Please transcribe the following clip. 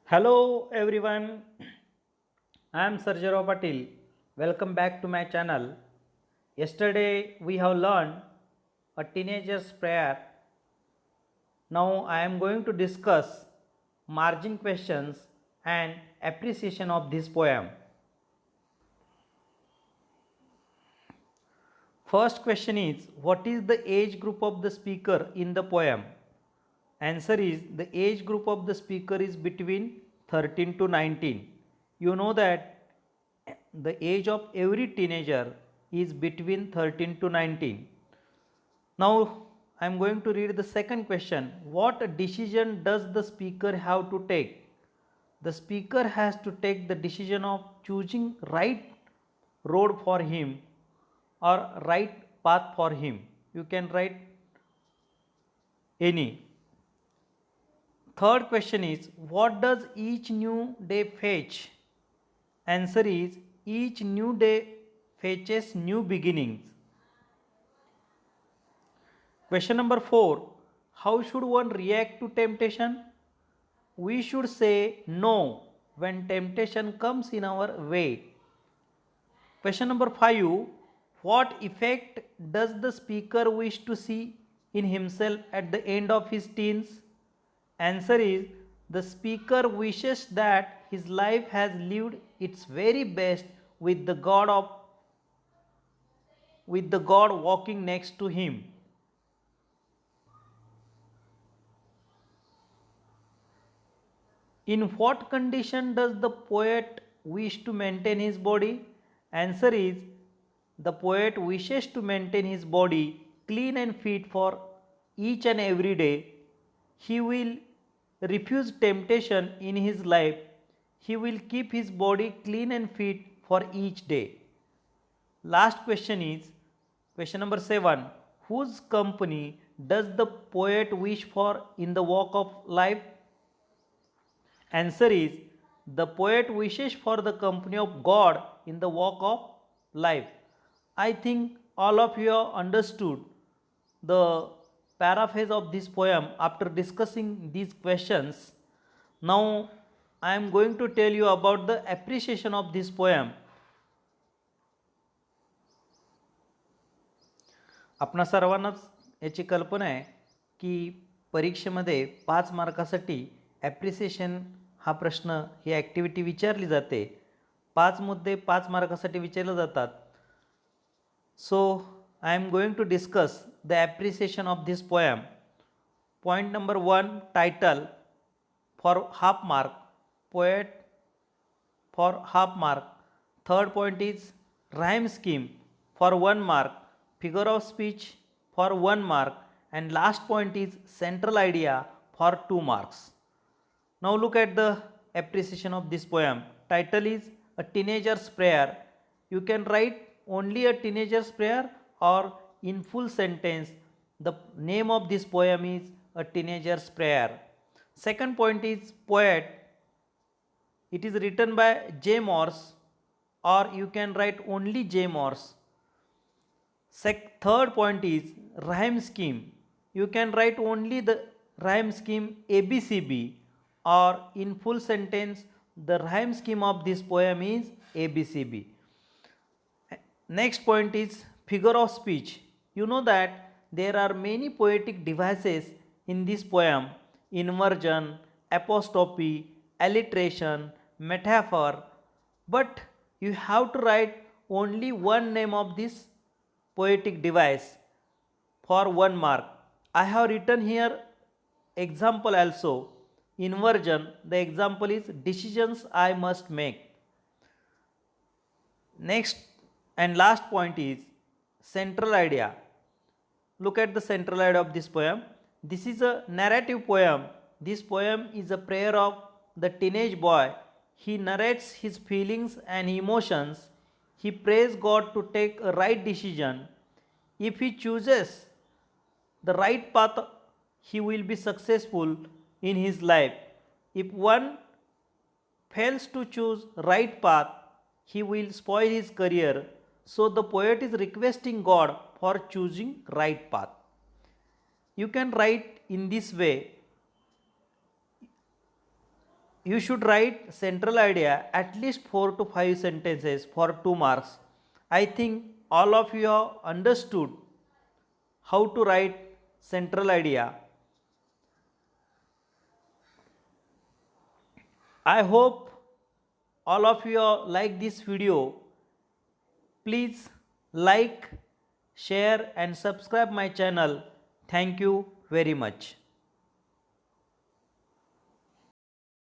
Hello everyone, I am Sarjaro Patil. Welcome back to my channel. Yesterday we have learned a teenager's prayer. Now I am going to discuss margin questions and appreciation of this poem. First question is, what is the age group of the speaker in the poem? Answer is, the age group of the speaker is between 13 to 19. You know that the age of every teenager is between 13 to 19. Now I am going to read the second question. What decision does the speaker have to take? The speaker has to take the decision of choosing right road for him or right path for him. You can write any. Third question is, what does each new day fetch? Answer is, each new day fetches new beginnings. Question number 4, how should one react to temptation? We should say no when temptation comes in our way. Question number 5, what effect does the speaker wish to see in himself at the end of his teens? Answer is, the speaker wishes that his life has lived its very best with the God walking next to him. In what condition does the poet wish to maintain his body? Answer is, the poet wishes to maintain his body clean and fit for each and every day. He will refuse temptation in his life. He will keep his body clean and fit for each day. Last question is question number 7. Whose company does the poet wish for in the walk of life? Answer is, the poet wishes for the company of God in the walk of life. I think all of you have understood the paraphrase of this poem after discussing these questions. Now I am going to tell you about the appreciation of this poem. आपणा सर्वांनाच याची कल्पना आहे की परीक्षेमध्ये 5 मार्कासाठी appreciation हा प्रश्न ही activity विचारली जाते. 5 मुद्दे 5 मार्कासाठी विचारले जातात. So I am going to discuss the appreciation of this poem. Point number 1, title for half mark, poet for half mark. Third point is rhyme scheme for 1 mark, figure of speech for 1 mark, and last point is central idea for 2 marks. Now look at the appreciation of this poem. Title is A Teenager's Prayer. You can write only a teenager's prayer or in full sentence. The name of this poem is A Teenager's Prayer. Second point is poet. It is written by J. Morse, or you can write only J. Morse. Third point is rhyme scheme. You can write only the rhyme scheme ABCB, or in full sentence the rhyme scheme of this poem is ABCB. Next point is figure of speech. You know that there are many poetic devices in this poem: inversion, apostrophe, alliteration, metaphor, but you have to write only one name of this poetic device for 1 mark. I have written here example also. Inversion, the example is decisions I must make. Next and last point is central idea. Look at the central idea of this poem. This is a narrative poem. This poem is a prayer of the teenage boy. He narrates his feelings and emotions. He prays God to take a right decision. If he chooses the right path, he will be successful in his life. If one fails to choose right path, he will spoil his career. So the poet is requesting God for choosing right path. You can write in this way. you should write central idea at least 4 to 5 sentences for 2 marks. I think all of you have understood how to write central idea. I hope all of you like this video. Please like, share and subscribe my channel. Thank you very much.